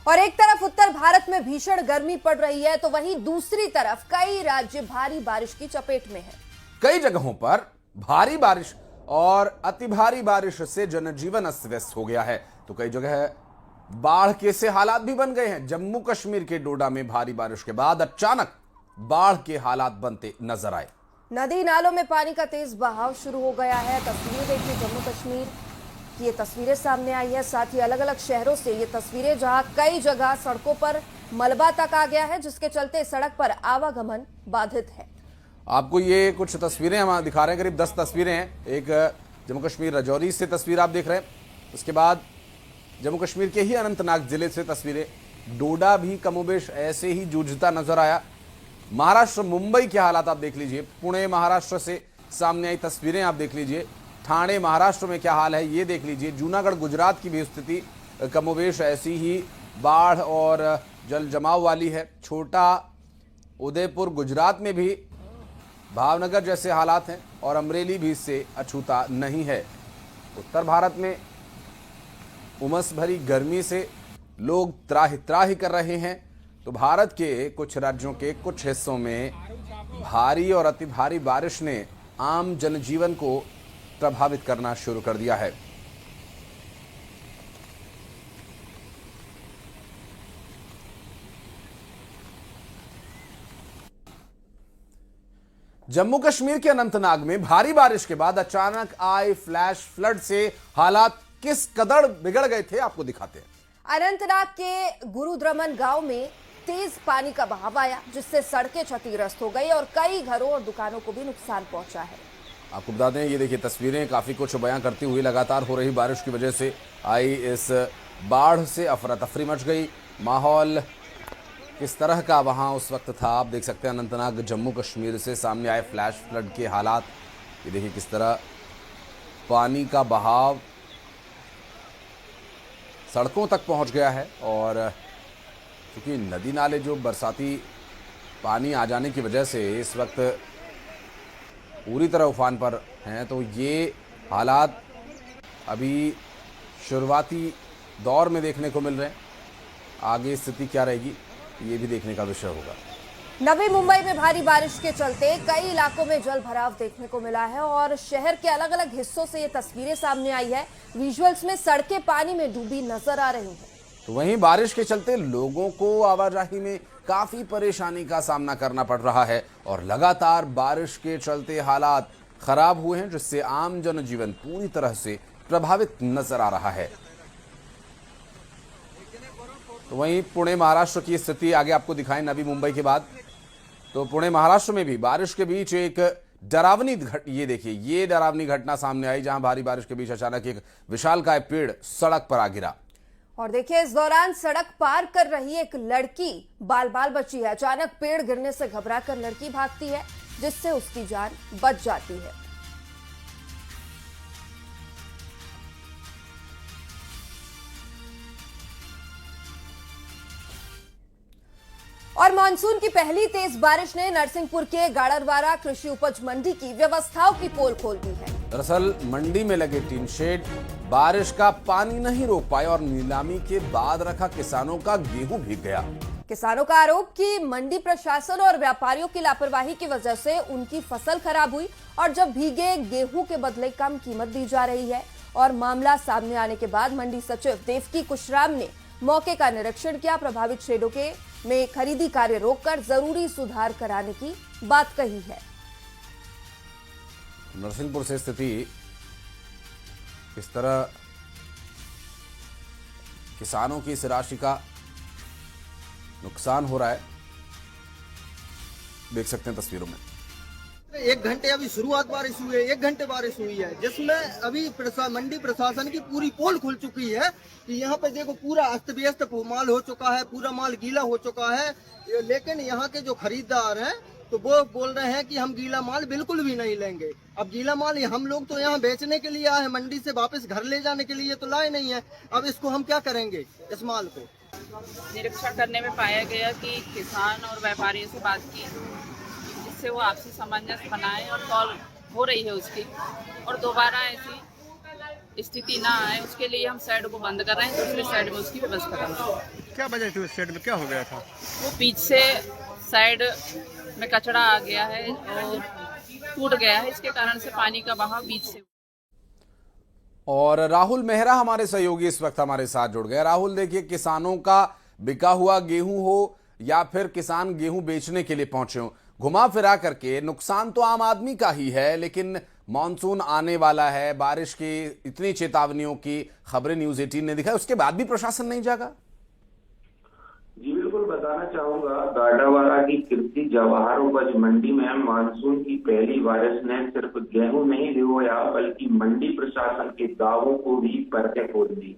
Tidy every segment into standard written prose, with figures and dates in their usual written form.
और एक तरफ उत्तर भारत में भीषण गर्मी पड़ रही है तो वहीं दूसरी तरफ कई राज्य भारी बारिश की चपेट में है। कई जगहों पर भारी बारिश और अति भारी बारिश से जनजीवन अस्त व्यस्त हो गया है तो कई जगह बाढ़ के से हालात भी बन गए हैं। जम्मू कश्मीर के डोडा में भारी बारिश के बाद अचानक बाढ़ के हालात बनते नजर आए। नदी नालों में पानी का तेज बहाव शुरू हो गया है। तस्वीरें देखिए, जम्मू कश्मीर की ये तस्वीरें सामने आई है। साथ ही अलग अलग शहरों से ये तस्वीरें, जहां कई जगह सड़कों पर मलबा तक आ गया है, जिसके चलते सड़क पर आवागमन बाधित है। आपको ये कुछ तस्वीरें हम दिखा रहे हैं, करीब 10 तस्वीरें हैं। एक जम्मू कश्मीर राजौरी से तस्वीर आप देख रहे हैं। उसके बाद जम्मू कश्मीर के ही अनंतनाग जिले से तस्वीरें। डोडा भी कमोबेश ऐसे ही जूझता नजर आया। महाराष्ट्र मुंबई के हालात आप देख लीजिए। पुणे महाराष्ट्र से सामने आई तस्वीरें आप देख लीजिए। ठाणे महाराष्ट्र में क्या हाल है ये देख लीजिए। जूनागढ़ गुजरात की भी स्थिति कमोबेश ऐसी ही बाढ़ और जल जमाव वाली है। छोटा उदयपुर गुजरात में भी भावनगर जैसे हालात हैं और अमरेली भी इससे अछूता नहीं है। उत्तर भारत में उमस भरी गर्मी से लोग त्राहि त्राहि कर रहे हैं तो भारत के कुछ राज्यों के कुछ हिस्सों में भारी और अति भारी बारिश ने आम जनजीवन को प्रभावित करना शुरू कर दिया है। जम्मू कश्मीर के अनंतनाग में भारी बारिश के बाद अचानक आए फ्लैश फ्लड से हालात किस कदर बिगड़ गए थे आपको दिखाते हैं। अनंतनाग के गुरुद्रमन गांव में तेज पानी का बहाव आया, जिससे सड़कें क्षतिग्रस्त हो गई और कई घरों और दुकानों को भी नुकसान पहुंचा है। आपको बता दें, ये देखिए तस्वीरें काफी कुछ बयां करती हुई। लगातार हो रही बारिश की वजह से आई इस बाढ़ से अफरा तफरी मच गई। माहौल किस तरह का वहां उस वक्त था आप देख सकते हैं। अनंतनाग जम्मू कश्मीर से सामने आए फ्लैश फ्लड के हालात। ये देखिए किस तरह पानी का बहाव सड़कों तक पहुंच गया है और क्योंकि नदी नाले जो बरसाती पानी आ जाने की वजह से इस वक्त पूरी तरह उफान पर हैं तो ये हालात अभी शुरुआती दौर में देखने को मिल रहे हैं। आगे स्थिति क्या रहेगी ये भी देखने का विषय होगा। नवी मुंबई में भारी बारिश के चलते कई इलाकों में जल भराव देखने को मिला है और शहर के अलग अलग हिस्सों से ये तस्वीरें सामने आई है। विजुअल्स में सड़कें पानी में डूबी नजर आ रही हैं। तो वहीं बारिश के चलते लोगों को आवाजाही में काफी परेशानी का सामना करना पड़ रहा है और लगातार बारिश के चलते हालात खराब हुए हैं, जिससे आम जनजीवन पूरी तरह से प्रभावित नजर आ रहा है। तो वहीं पुणे महाराष्ट्र की स्थिति आगे आपको दिखाएं। नवी मुंबई के बाद तो पुणे महाराष्ट्र में भी बारिश के बीच एक डरावनी ये देखिए, ये डरावनी घटना सामने आई, जहां भारी बारिश के बीच अचानक एक विशालकाय पेड़ सड़क पर आ गिरा। और देखिए, इस दौरान सड़क पार कर रही एक लड़की बाल बाल बची है। अचानक पेड़ गिरने से घबराकर लड़की भागती है, जिससे उसकी जान बच जाती है। और मानसून की पहली तेज बारिश ने नरसिंहपुर के गाड़रवारा कृषि उपज मंडी की व्यवस्थाओं की पोल खोल दी है। दरअसल मंडी में लगे टीन शेड बारिश का पानी नहीं रोक पाए और नीलामी के बाद रखा किसानों का गेहूं भीग गया। किसानों का आरोप कि मंडी प्रशासन और व्यापारियों की लापरवाही की वजह से उनकी फसल खराब हुई और जब भीगे गेहूं के बदले कम कीमत दी जा रही है। और मामला सामने आने के बाद मंडी सचिव देवकी कुशराम ने मौके का निरीक्षण किया। प्रभावित शेडों के में खरीदी कार्य रोककर जरूरी सुधार कराने की बात कही है। नरसिंहपुर से स्थिति किस तरह किसानों की इस राशि का नुकसान हो रहा है देख सकते हैं तस्वीरों में। 1 घंटे अभी शुरुआत बारिश हुई है, 1 घंटे बारिश हुई है, जिसमें अभी मंडी प्रशासन की पूरी पोल खुल चुकी है कि यहाँ पे देखो पूरा अस्त व्यस्त माल हो चुका है, पूरा माल गीला हो चुका है। लेकिन यहाँ के जो खरीदार हैं तो वो बोल रहे हैं कि हम गीला माल बिल्कुल भी नहीं लेंगे। अब गीला माल हम लोग तो यहाँ बेचने के लिए आए हैं, मंडी से वापस घर ले जाने के लिए तो लाए नहीं है। अब इसको हम क्या करेंगे? इस माल को निरीक्षण करने में पाया गया कि किसान और व्यापारियों से बात की, जिससे वो आपसी सामंजस्य बनाए और सॉल्व हो रही है उसकी, और दोबारा ऐसी स्थिति ना आए उसके लिए हम साइड को बंद कर रहे हैं, दूसरे साइड में उसकी व्यवस्था कर रहे हैं। क्या वजह थी उस शेड में, क्या हो गया था? वो पीछे साइड में कचरा आ गया है और टूट गया है, इसके कारण से पानी का बहाव बीच से। और राहुल मेहरा हमारे सहयोगी इस वक्त हमारे साथ जुड़ गए। राहुल, देखिए, किसानों का बिका हुआ गेहूं हो या फिर किसान गेहूं बेचने के लिए पहुंचे हो, घुमा फिरा करके नुकसान तो आम आदमी का ही है, लेकिन मॉनसून आने वाला है, बारिश की इतनी चेतावनियों की खबरें न्यूज 18 ने दिखाई, उसके बाद भी प्रशासन नहीं जागा। जी बिल्कुल, बताना चाहूंगा, गाडावाड़ा की कीर्ति जवाहर उपज मंडी में मानसून की पहली बारिश ने सिर्फ गेहूं नहीं भिगोया बल्कि मंडी प्रशासन के दावों को भी परखें खोल दी।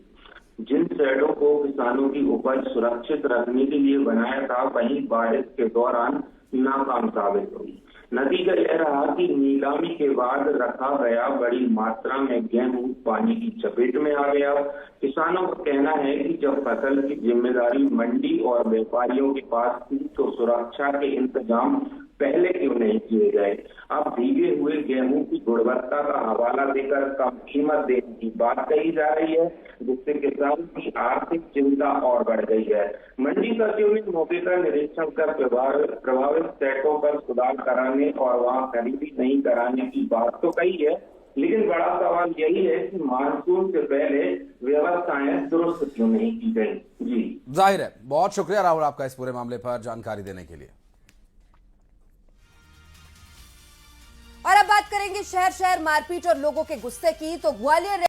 जिन शेडों को किसानों की उपज सुरक्षित रखने के लिए बनाया था, वहीं बारिश के दौरान नाकाम साबित हुई। नतीजा यह रहा कि नीलामी के बाद रखा गया बड़ी मात्रा में गेहूं पानी की चपेट में आ गया। किसानों का कहना है कि जब फसल की जिम्मेदारी मंडी और व्यापारियों के पास थी तो सुरक्षा के इंतजाम पहले क्यों नहीं किए गए। अब भीगे हुए गेहूं की गुणवत्ता का हवाला देकर कम कीमत देने की बात कही जा रही है, जिससे किसान की आर्थिक चिंता और बढ़ गई है। मंडी सचिव ने मौके का निरीक्षण कर प्रभावित सेटों पर सुधार कराने और वहां खरीदी नहीं कराने की बात तो कही है, लेकिन बड़ा सवाल यही है कि मानसून से पहले व्यवस्थाएं दुरुस्त क्यों नहीं की गई। जी जाहिर है। बहुत शुक्रिया राहुल आपका इस पूरे मामले पर जानकारी देने के लिए। और अब बात करेंगे शहर शहर मारपीट और लोगों के गुस्से की। तो ग्वालियर